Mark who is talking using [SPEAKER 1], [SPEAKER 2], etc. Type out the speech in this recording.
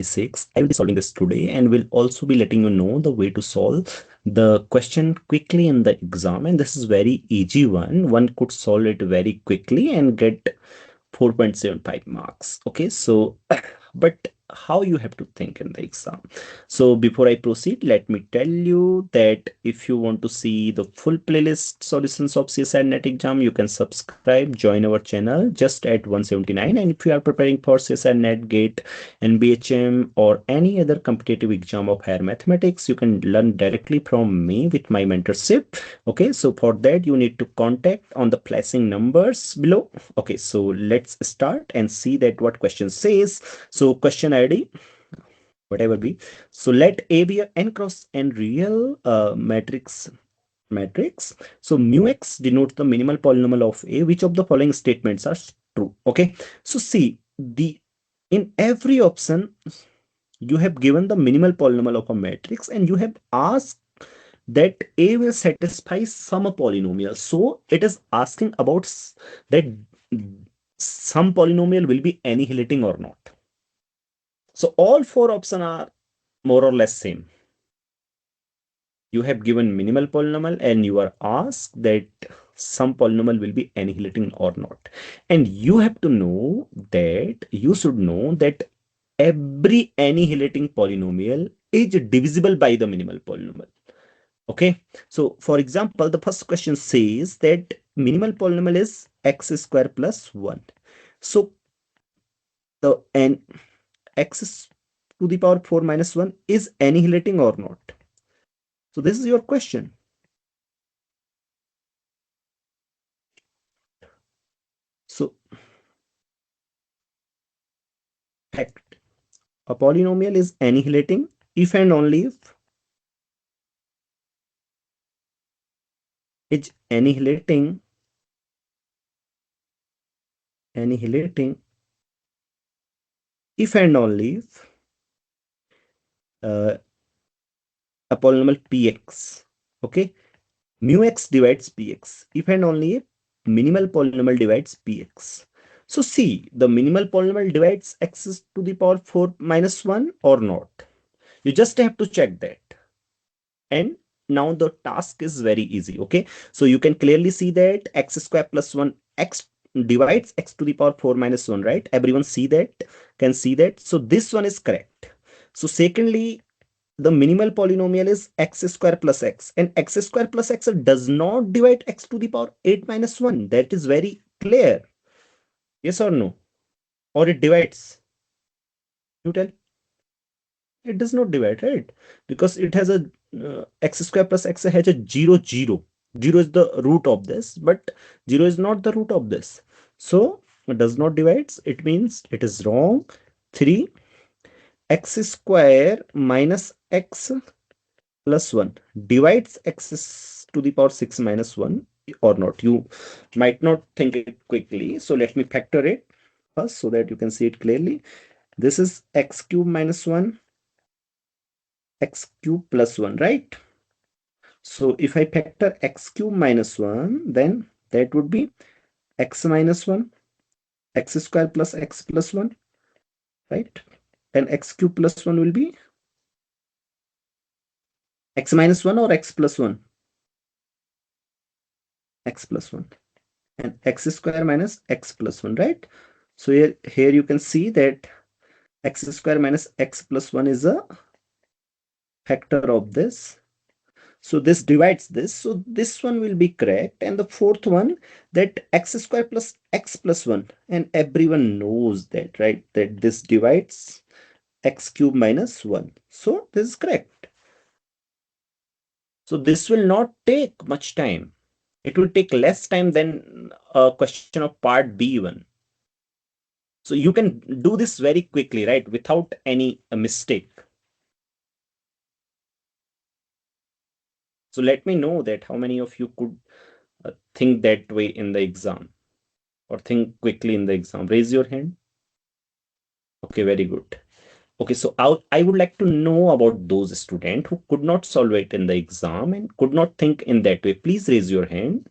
[SPEAKER 1] 6. I will be solving this today and will also be letting you know the way to solve the question quickly in the exam. And this is very easy one. One could solve it very quickly and get 4.75 marks. Okay, so but how you have to think in the exam. So before I proceed, let me tell you that if you want to see the full playlist solutions of CSIR-NET exam, you can subscribe, join our channel just at 179. And if you are preparing for CSIR-NET, GATE, NBHM, or any other competitive exam of higher mathematics, you can learn directly from me with my mentorship. Okay, so for that you need to contact on the flashing numbers below. Okay, so let's start and see that what question says. So question ID, whatever be. So let A be a n cross n real matrix. So mu x denotes the minimal polynomial of A. Which of the following statements are true? Okay, so see, in every option you have given the minimal polynomial of a matrix and you have asked that A will satisfy some polynomial. So it is asking about that some polynomial will be annihilating or not. So all four options are more or less same. You have given minimal polynomial and you are asked that some polynomial will be annihilating or not. And you have to know that, you should know that every annihilating polynomial is divisible by the minimal polynomial. Okay, so for example, the first question says that minimal polynomial is x square plus 1. So the x to the power 4 minus 1 is annihilating or not? So this is your question. So fact, a polynomial is annihilating if and only if it's annihilating if and only if a polynomial px, okay, mu x divides px if and only if minimal polynomial divides px. So see, the minimal polynomial divides x to the power 4 minus 1 or not. You just have to check that. And now the task is very easy. Okay, so you can clearly see that x square plus 1 x divides x to the power 4 minus 1, right? Everyone see that, can see that. So this one is correct. So secondly, the minimal polynomial is x square plus x, and x square plus x does not divide x to the power 8 minus 1. That is very clear. Yes or no? Or it divides? You tell. It does not divide, right? Because it has a x square plus x has a 0 0. 0 is the root of this, but 0 is not the root of this. So it does not divide. It means it is wrong. 3 x square minus x plus 1 divides x to the power 6 minus 1 or not. You might not think it quickly. So let me factor it first so that you can see it clearly. This is x cube minus 1, x cube plus 1, right? So if I factor x cube minus 1, then that would be x minus 1, x square plus x plus 1, right? And x cube plus 1 will be x minus 1 or x plus 1? X plus 1. And x square minus x plus 1, right? So here you can see that x square minus x plus 1 is a factor of this. So this divides this. So this one will be correct. And the fourth one, that x square plus x plus 1. And everyone knows that, right? That this divides x cube minus 1. So this is correct. So this will not take much time. It will take less time than a question of part B1. So you can do this very quickly, right? Without any mistake. So let me know that how many of you could think that way in the exam or think quickly in the exam. Raise your hand. Okay, very good. Okay, so I would like to know about those students who could not solve it in the exam and could not think in that way. Please raise your hand.